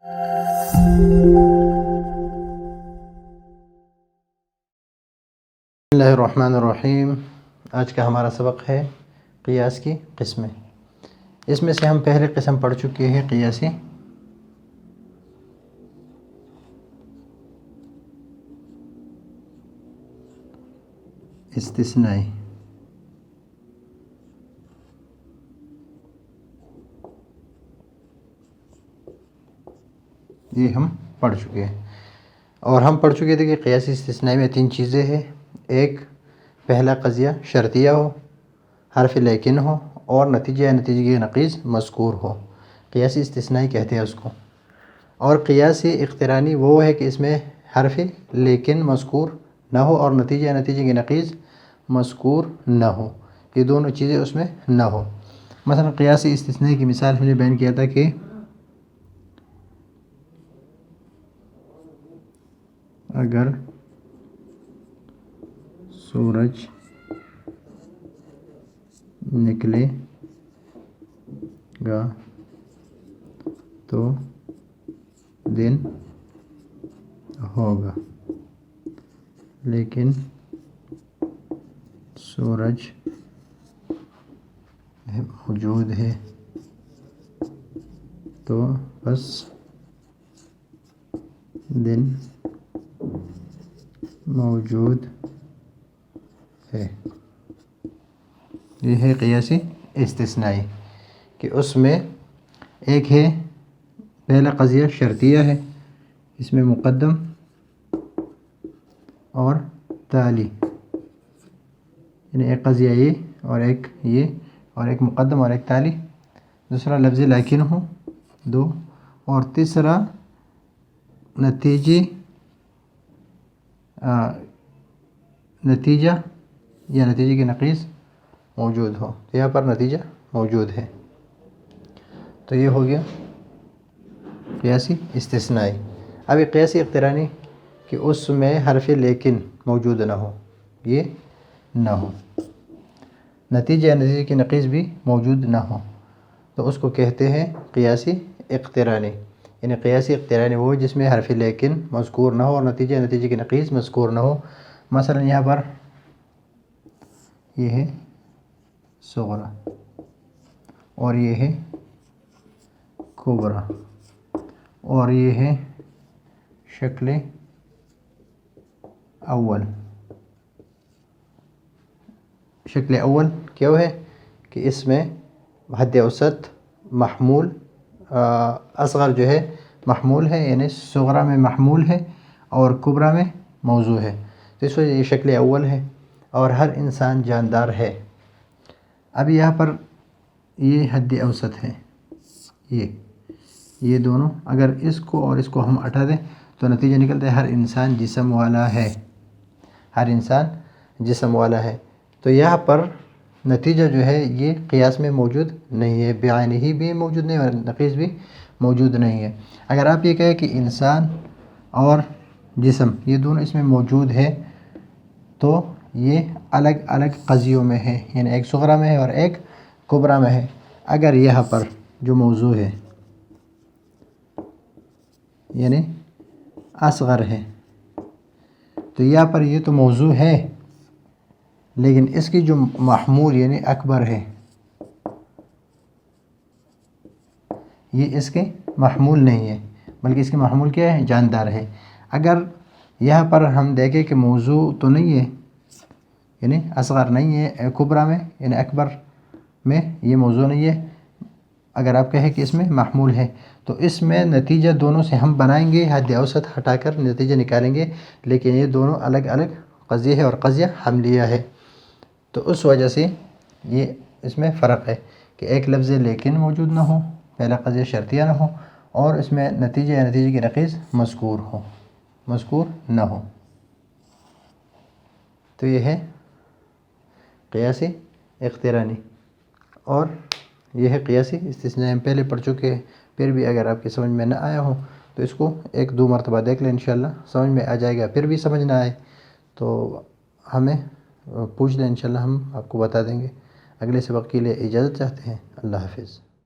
بسم اللہ الرحمن الرحیم۔ آج کا ہمارا سبق ہے قیاس کی قسمیں۔ اس میں سے ہم پہلے قسم پڑھ چکے ہیں قیاسی استثنائی۔ یہ ہم پڑھ چکے ہیں، اور ہم پڑھ چکے تھے کہ قیاسی استثنائی میں 3 چیزیں ہیں۔ ایک، پہلا قضیہ شرطیہ ہو، حرف لیکن ہو، اور نتیجہ یا نتیجے کی نقیض مذکور ہو، قیاسی استثنائی کہتے ہیں اس کو۔ اور قیاسی اقترانی وہ ہے کہ اس میں حرف لیکن مذکور نہ ہو اور نتیجہ یا نتیجے کی نقیض مذکور نہ ہو، یہ دونوں چیزیں اس میں نہ ہو۔ مثلا قیاسی استثنائی کی مثال ہم نے بیان کیا تھا کہ اگر سورج نکلے گا تو دن ہوگا، لیکن سورج موجود ہے تو بس دن موجود ہے۔ یہ ہے قیاسی استثنائی کہ اس میں ایک ہے پہلا قضیہ شرطیہ ہے، اس میں مقدم اور تالی، یعنی ایک قضیہ یہ اور ایک یہ، اور ایک مقدم اور ایک تالی۔ دوسرا لفظ لیکن ہو 2، اور تیسرا نتیجہ یا نتیجے کی نقیض موجود ہو۔ یہاں پر نتیجہ موجود ہے، تو یہ ہو گیا قیاسی استثنائی۔ اب یہ قیاسی اقترانی کہ اس میں حرف لیکن موجود نہ ہو، یہ نہ ہو، نتیجہ یا نتیجے کی نقیض بھی موجود نہ ہو، تو اس کو کہتے ہیں قیاسی اقترانی۔ یعنی قیاسی اقترانی وہ جس میں حرف لیکن مذکور نہ ہو اور نتیجہ یا نتیجے کی نقیض مذکور نہ ہو۔ مثلا یہاں پر یہ ہے صغرا اور یہ ہے کبرا، اور یہ ہے شکل اول۔ شکل اول کیا ہے کہ اس میں حد اوسط محمول اصغر جو ہے محمول ہے، یعنی صغرا میں محمول ہے اور کبرا میں موضوع ہے، تو اس وجہ یہ شکل اول ہے، اور ہر انسان جاندار ہے۔ اب یہاں پر یہ حد اوسط ہے، یہ دونوں اگر اس کو اور اس کو ہم ہٹا دیں تو نتیجہ نکلتا ہے ہر انسان جسم والا ہے، ہر انسان جسم والا ہے۔ تو یہاں پر نتیجہ جو ہے یہ قیاس میں موجود نہیں ہے، بعینہ ہی بھی موجود نہیں اور نقیض بھی موجود نہیں ہے۔ اگر آپ یہ کہیں کہ انسان اور جسم یہ دونوں اس میں موجود ہے تو یہ الگ الگ قضیوں میں ہے، یعنی ایک صغرا میں ہے اور ایک کبرا میں ہے۔ اگر یہاں پر جو موضوع ہے یعنی اصغر ہے تو یہاں پر یہ تو موضوع ہے، لیکن اس کی جو محمول یعنی اکبر ہے یہ اس کے محمول نہیں ہے، بلکہ اس کے محمول کیا ہے؟ جاندار ہے۔ اگر یہاں پر ہم دیکھیں کہ موضوع تو نہیں ہے، یعنی اصغر نہیں ہے کبرا میں، یعنی اکبر میں یہ موضوع نہیں ہے، اگر آپ کہیں کہ اس میں محمول ہے تو اس میں نتیجہ دونوں سے ہم بنائیں گے، حد اوسط ہٹا کر نتیجہ نکالیں گے، لیکن یہ دونوں الگ الگ قضیہ ہے اور قضیہ حملیہ ہے، تو اس وجہ سے یہ اس میں فرق ہے کہ ایک لفظ لیکن موجود نہ ہو، پہلا قضیہ شرطیہ نہ ہو، اور اس میں نتیجہ یا نتیجے کی نقیض مذکور نہ ہو، تو یہ ہے قیاسی اقترانی۔ اور یہ ہے قیاسی استثنائی، ہم پہلے پڑھ چکے ہیں، پھر بھی اگر آپ کی سمجھ میں نہ آیا ہو تو اس کو 1-2 مرتبہ دیکھ لیں، انشاءاللہ سمجھ میں آ جائے گا۔ پھر بھی سمجھ نہ آئے تو ہمیں پوچھ لیں، انشاءاللہ ہم آپ کو بتا دیں گے۔ اگلے سبق کے لیے اجازت چاہتے ہیں۔ اللہ حافظ۔